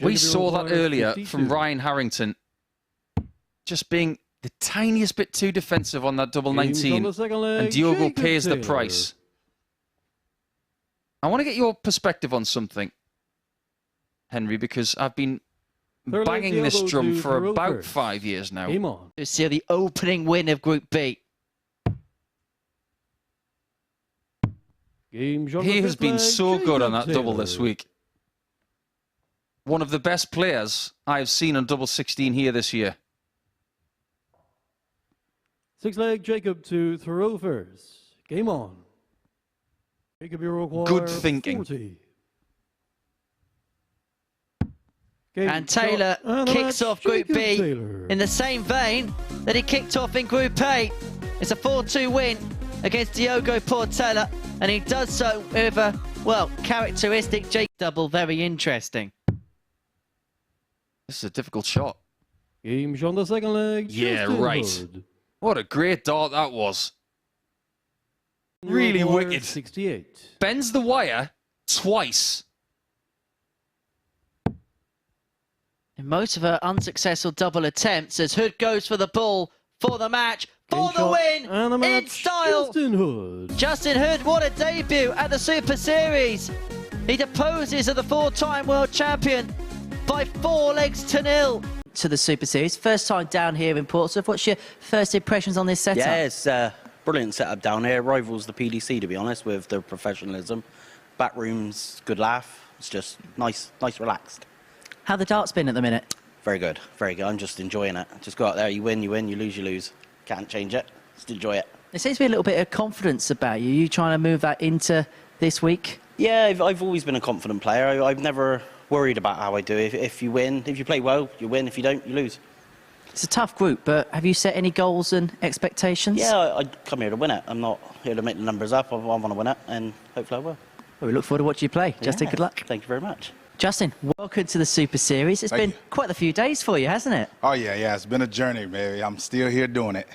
We saw that earlier from Ryan Harrington, just being the tiniest bit too defensive on that double 19, and Diogo pays the price. I want to get your perspective on something, Henry, because I've been banging this drum for about 5 years now. To see the opening win of Group B. He has been so good on that double this week. One of the best players I've seen on double 16 here this year. Six-leg Jacob to throw first. Game on. Jacob, you require Good thinking. 40. And Taylor kicks off Group B in the same vein that he kicked off in Group A. It's a 4-2 win against Diogo Portela, and he does so with a, well, characteristic Jake double. Very interesting. This is a difficult shot. Game's on the second leg. Yeah, Justin right. Hood. What a great dart that was. Really wicked. 68. Bends the wire twice. In most of her unsuccessful double attempts, as Hood goes for the ball for the match, for the win, and the match, in style. Justin Hood. Justin Hood, what a debut at the Super Series. He deposes of the four-time world champion by 4 legs to 0. To the Super Series, first time down here in Portsmouth. What's your first impressions on this setup? Yeah, it's a brilliant setup down here. Rivals the PDC, to be honest, with the professionalism. Back room's good laugh. It's just nice, relaxed. How the darts been at the minute? Very good, very good. I'm just enjoying it. Just go out there, you win, you lose, you lose. Can't change it. Just enjoy it. There seems to be a little bit of confidence about you. You trying to move that into this week? Yeah, I've always been a confident player. I've never worried about how I do. If you win, if you play well, you win. If you don't, you lose. It's a tough group, but have you set any goals and expectations? Yeah, I come here to win it. I'm not here to make the numbers up. I want to win it, and hopefully I will. Well, we look forward to watching you play. Justin, Yeah, good luck. Thank you very much. Justin, welcome to the Super Series. It's been quite a few days for you, hasn't it? Oh, yeah. It's been a journey, baby. I'm still here doing it.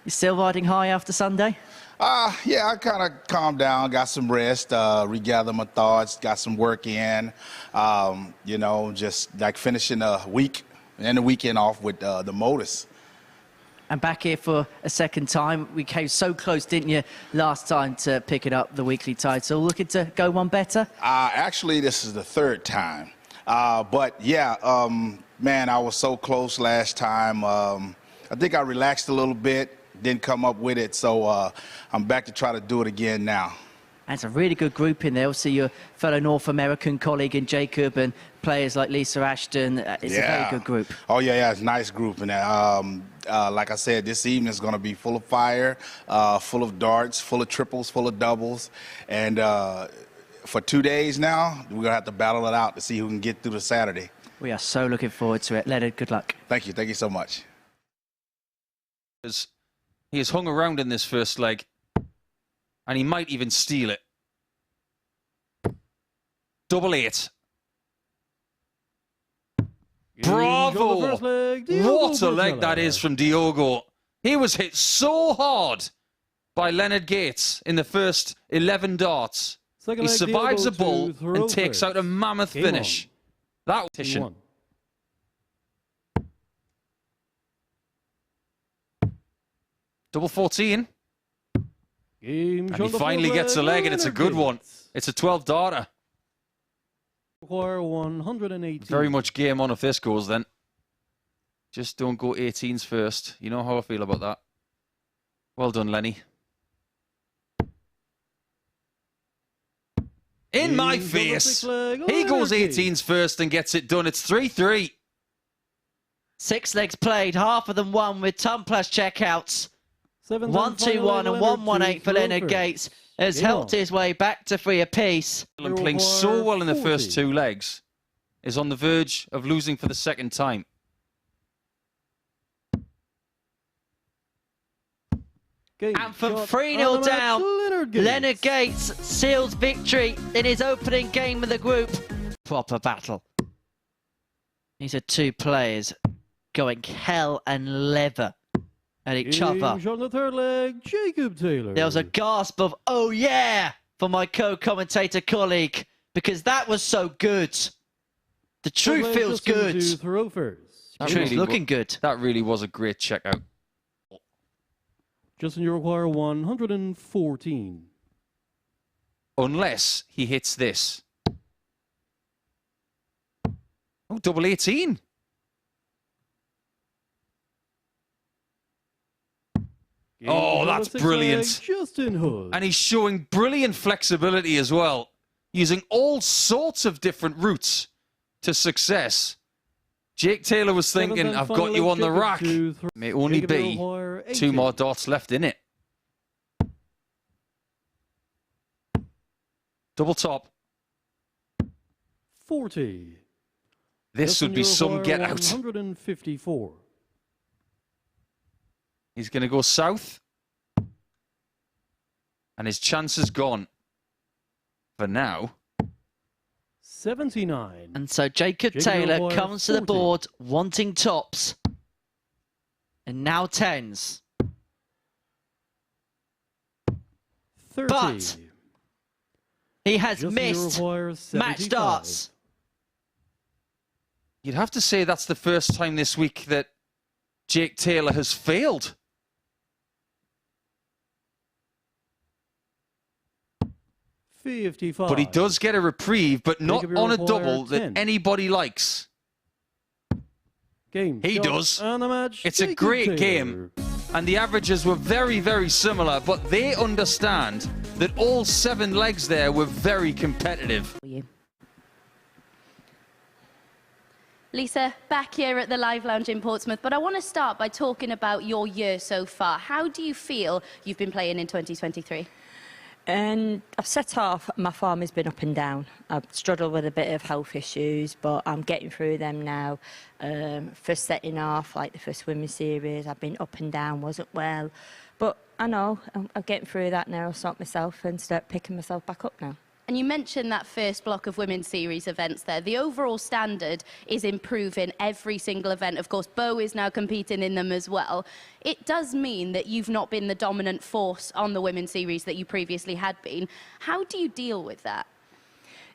You still riding high after Sunday? Yeah, I kind of calmed down, got some rest, regathered my thoughts, got some work in, you know, just like finishing a week and the weekend off with the Modus. And back here for a second time. We came so close, didn't you, last time to picking up the weekly title. Looking to go one better? Actually, this is the third time. But, yeah, man, I was so close last time. I think I relaxed a little bit, didn't come up with it, so I'm back to try to do it again now. And it's a really good group in there. Obviously, your fellow North American colleague in Jacob and players like Lisa Ashton. It's a very good group. Oh, yeah, it's a nice group. And like I said, this evening is going to be full of fire, full of darts, full of triples, full of doubles. And for 2 days now, we're going to have to battle it out to see who can get through to Saturday. We are so looking forward to it. Leonard, good luck. Thank you. Thank you so much. He has hung around in this first leg, and he might even steal it. Double 8. Bravo! What a leg that is from Diogo. He was hit so hard by Leonard Gates in the first 11 darts. He survives a bull and takes out a mammoth finish. That was double 14. And he finally gets a leg, and it's a good one. It's a 12 darter. Require 180. Very much game on if this goes then. Just don't go 18s first. You know how I feel about that. Well done, Lenny. In my face. He goes 18s first and gets it done. It's 3-3. 6 legs played, half of them won with ton plus checkouts. 1-2-1 and 1-1-8 for Leonard Gates has helped his way back to 3 apiece. And playing so well in the first 2 legs is on the verge of losing for the second time. And from 3-0 down, Leonard Gates seals victory in his opening game of the group. Proper battle. These are 2 players going hell and leather at each other. On the third leg, Jacob Taylor. There was a gasp of, oh yeah, for my co-commentator colleague, because that was so good. The truth feels good. Throw first. The truth's looking good. That really was a great checkout. Justin, you require 114. Unless he hits this. Oh, double 18. Oh, that's brilliant. Justin Hood. And he's showing brilliant flexibility as well, using all sorts of different routes to success. Jake Taylor was thinking, I've got you on the rack. May only be 2 more dots left in it. Double top. 40. This would be some get out. 154. He's going to go south. And his chance is gone. For now. 79. And so Jacob Taylor comes to the board wanting tops. And now tens. 30. But he has missed match darts. You'd have to say that's the first time this week that Jake Taylor has failed. 55. But he does get a reprieve, but not on a double that anybody likes. He does. It's a great game. And the averages were very, very similar, but they understand that all 7 legs there were very competitive. Lisa, back here at the Live Lounge in Portsmouth, but I want to start by talking about your year so far. How do you feel you've been playing in 2023? And I've set off, my form has been up and down. I've struggled with a bit of health issues, but I'm getting through them now. First setting off, like the first women's series, I've been up and down, wasn't well. But I know, I'm getting through that now. I'll sort myself and start picking myself back up now. And you mentioned that first block of women's series events there. The overall standard is improving every single event. Of course, Bo is now competing in them as well. It does mean that you've not been the dominant force on the women's series that you previously had been. How do you deal with that?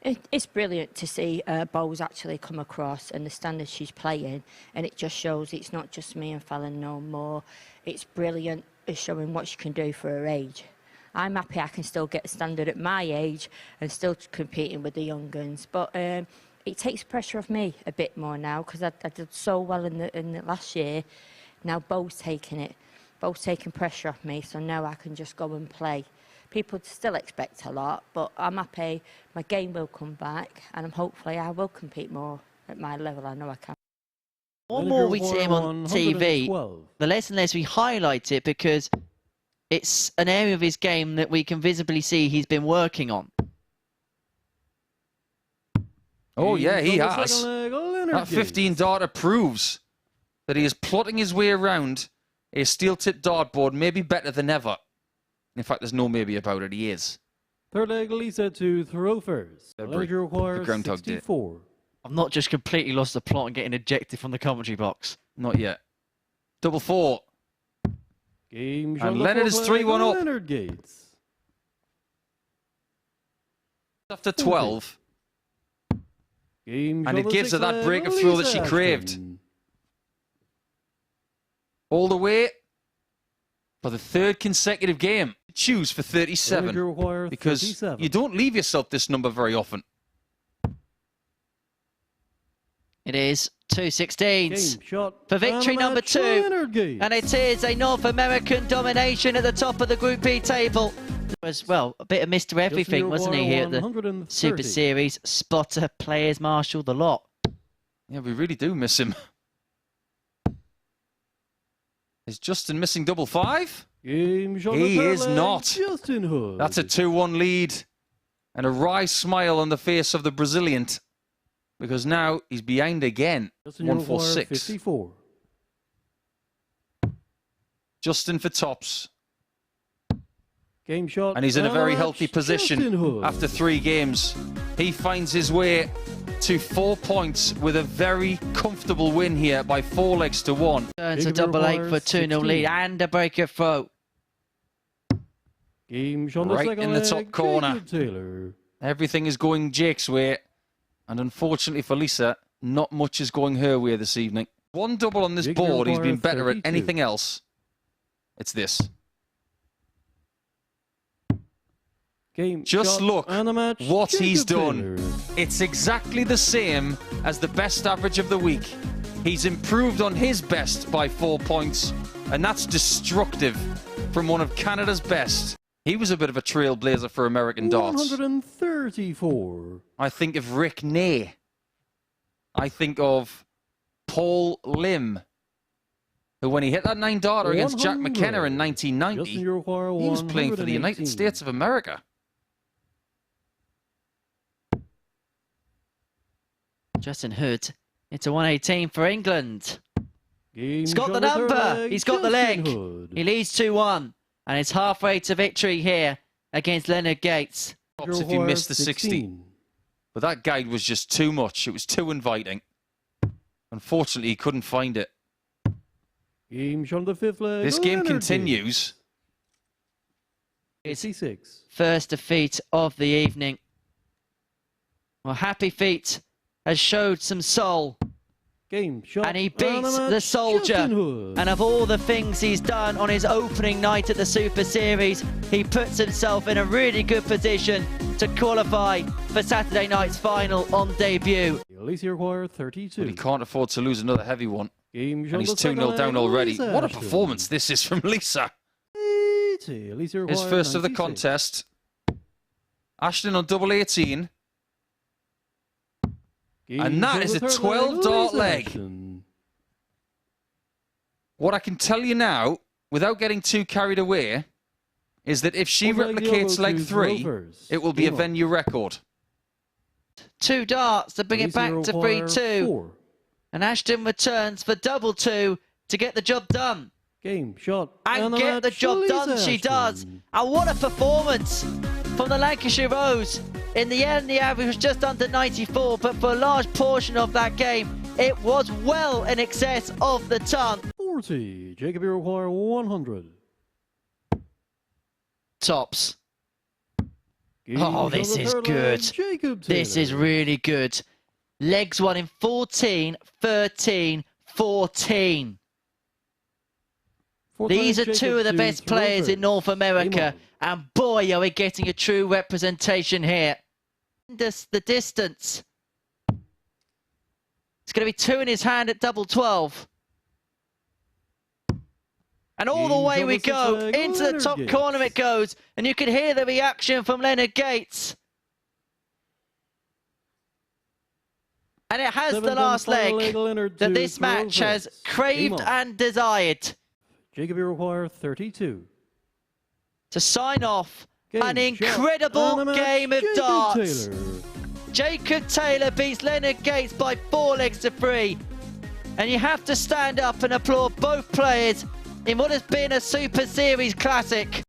It's brilliant to see Bo's actually come across and the standard she's playing, and it just shows it's not just me and Fallon no more. It's brilliant. It's showing what she can do for her age. I'm happy I can still get a standard at my age and still competing with the young guns. But it takes pressure off me a bit more now because I did so well in the last year. Now Bo's taking it. Bo's taking pressure off me, so now I can just go and play. People still expect a lot, but I'm happy. My game will come back, and hopefully I will compete more at my level. I know I can. The more we see him on TV, the less and less we highlight it because it's an area of his game that we can visibly see he's been working on. Oh, yeah, he has. That 15 darter proves that he is plotting his way around a steel-tipped dartboard maybe better than ever. In fact, there's no maybe about it. He is. Third leg, Lisa to throw first. The Groundhog 64. I've not just completely lost the plot and getting ejected from the commentary box. Not yet. Double 4. Game and Leonard is 3-1 up. Leonard Gates. After 12. Game and it gives her that break of throw that she craved. All the way for the 3rd consecutive game. Choose for 37 because 37. You don't leave yourself this number very often. It is 2/16 for victory number 2. And it is a North American domination at the top of the Group B table. As well, a bit of Mr. Everything, wasn't he, here at the Super Series? Spotter, players, marshal, the lot. Yeah, we really do miss him. Is Justin missing double 5? He is not. That's a 2-1 lead. And a wry smile on the face of the Brazilian. Because now he's behind again. 1-4-6. Justin for tops. Game shot. And he's in a very healthy position after 3 games. He finds his way to 4 points with a very comfortable win here by 4 legs to 1. Turns a double 8 for 2-0 lead and a break of throw. Right in the top corner. Everything is going Jake's way. And unfortunately for Lisa, not much is going her way this evening. One double on this Jacob board, he's been Abercrombie, better at 32. anything else. It's this. Game, Just shot, look and a match. what he's Jacob done. Taylor. It's exactly the same as the best average of the week. He's improved on his best by 4 points, and that's destructive from one of Canada's best. He was a bit of a trailblazer for American darts. 134. I think of Rick Ney. I think of Paul Lim, who when he hit that 9-darter against Jack 100. McKenna in 1990, Justin Urquhart, he was playing for the United 118. States of America. Justin Hood into 118 for England. Game He's got shot the with her number. leg, He's got the Justin leg. Hood. He leads 2-1. And it's halfway to victory here against Leonard Gates. Tops if you missed the 60. 16. But that guide was just too much. It was too inviting. Unfortunately, he couldn't find it. Game shot on the 5th leg. This game Leonard continues. Gates. 66. First defeat of the evening. Well, Happy Feet has showed some soul. Game shot. And he and a beats match. the Soldier. Justin Hood. And of all the things he's done on his opening night at the Super Series, he puts himself in a really good position to qualify for Saturday night's final on debut. Alicia Urquhart, 32. But he can't afford to lose another heavy one. Game shot And he's on the second 2-0 down leg, already. Lisa What a Ashton. performance this is from Lisa. 80. Alicia His Urquhart, first of the 96. contest. Ashton on double 18. Game And that shot is on a the third 12-dart Lisa leg. Ashton. What I can tell you now, without getting too carried away, is that if she One leg replicates Diogo leg to 3, Rovers. it will be a Game on. venue record. 2 darts to bring it Alicia back to Urquhart, 3-2. 4. And Ashton returns for double 2 to get the job done. Game shot. And a get the match. job Lisa done, she does. Ashton. And what a performance from the Lancashire Rose. In the end, the average was just under 94, but for a large portion of that game, it was well in excess of the ton. 40. Jacob Urquhart, 100. Tops. Game Oh, shot this on the is third good. leg, Jacob This is Taylor. really good. Legs won in 14, 13, 14. Fourth These are leg, two Jacob of the to best players in Rovers. North America. Game on. And boy, are we getting a true representation here. The distance. It's going to be 2 in his hand at double 12. And all the Game way shot we on the go. sixth leg, Into the Leonard top Gates. corner it goes. And you can hear the reaction from Leonard Gates. And it has the Seventh and last final leg Leonard that to this match has Rovers. craved Game on. and desired. Jacob Urquhart, 32. To sign off Game an shot incredible and a match. game of Jacob darts. Taylor. Jacob Taylor beats Leonard Gates by 4 legs to 3. And you have to stand up and applaud both players in what has been a Super Series classic.